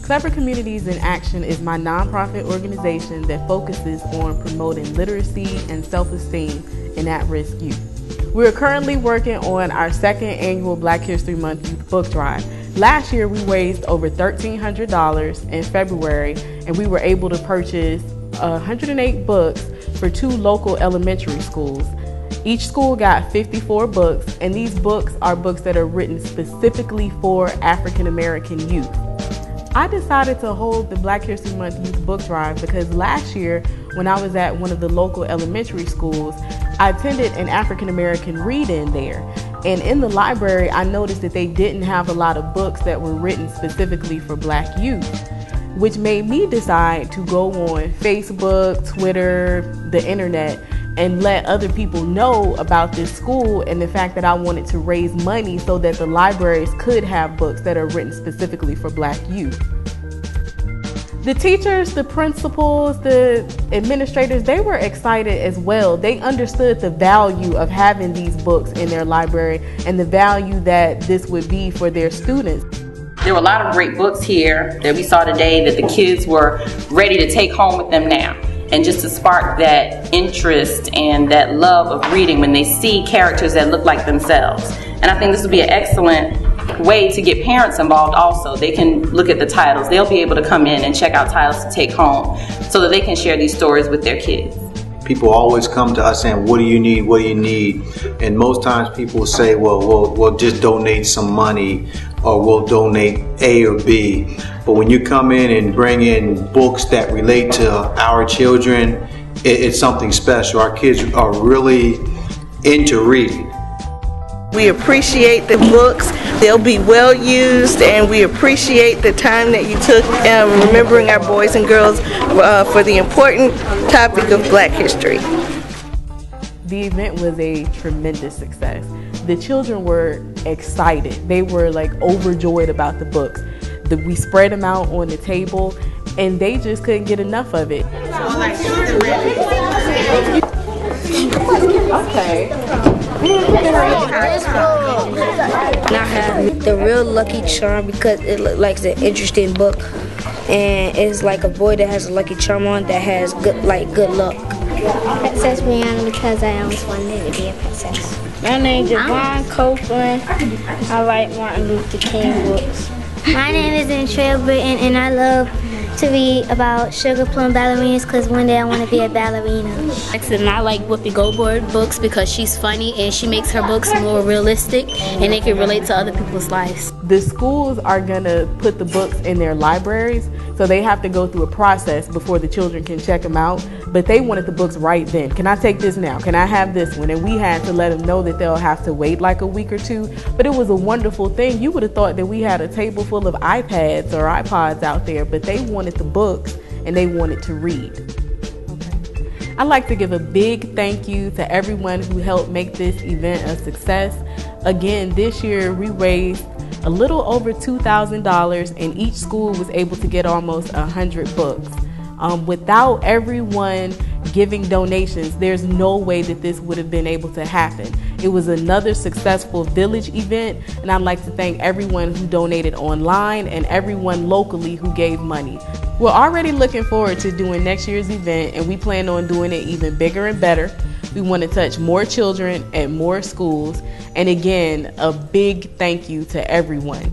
Clever Communities in Action is my nonprofit organization that focuses on promoting literacy and self-esteem in at-risk youth. We are currently working on our second annual Black History Month Youth Book Drive. Last year we raised over $1,300 in February, and we were able to purchase 108 books for 2 local elementary schools. Each school got 54 books, and these books are books that are written specifically for African American youth. I decided to hold the Black History Month Youth Book Drive because last year, when I was at one of the local elementary schools, I attended an African American read-in there. And in the library, I noticed that they didn't have a lot of books that were written specifically for Black youth, which made me decide to go on Facebook, Twitter, the internet, and let other people know about this school and the fact that I wanted to raise money so that the libraries could have books that are written specifically for Black youth. The teachers, the principals, the administrators, they were excited as well. They understood the value of having these books in their library and the value that this would be for their students. There were a lot of great books here that we saw today that the kids were ready to take home with them now. And just to spark that interest and that love of reading when they see characters that look like themselves. And I think this would be an excellent way to get parents involved also. They can look at the titles. They'll be able to come in and check out titles to take home so that they can share these stories with their kids. People always come to us saying, what do you need, what do you need? And most times people say, well, we'll just donate some money, or we'll donate A or B. But when you come in and bring in books that relate to our children, it's something special. Our kids are really into reading. We appreciate the books. They'll be well used, and we appreciate the time that you took remembering our boys and girls for the important topic of Black history. The event was a tremendous success. The children were excited. They were like overjoyed about the books. We spread them out on the table, and they just couldn't get enough of it. Okay. I have the Real Lucky Charm because it looks like an interesting book, and it's like a boy that has a lucky charm on that has good luck. Princess Brianna because I always wanted to be a princess. My name is Javon Copeland. I like Martin Luther King books. My name is Andrea Britton, and I love to read about Sugar Plum ballerinas because one day I want to be a ballerina. And I like Whoopi Goldberg books because she's funny and she makes her books more realistic and they can relate to other people's lives. The schools are going to put the books in their libraries, so they have to go through a process before the children can check them out. But they wanted the books right then. Can I take this now? Can I have this one? And we had to let them know that they'll have to wait like a week or two. But it was a wonderful thing. You would have thought that we had a table full of iPads or iPods out there, but they wanted the books and they wanted to read. Okay. I'd like to give a big thank you to everyone who helped make this event a success. Again, this year we raised a little over $2,000 and each school was able to get almost 100 books. Without everyone giving donations, there's no way that this would have been able to happen. It was another successful village event, and I'd like to thank everyone who donated online and everyone locally who gave money. We're already looking forward to doing next year's event, and we plan on doing it even bigger and better. We want to touch more children at more schools, and again, a big thank you to everyone.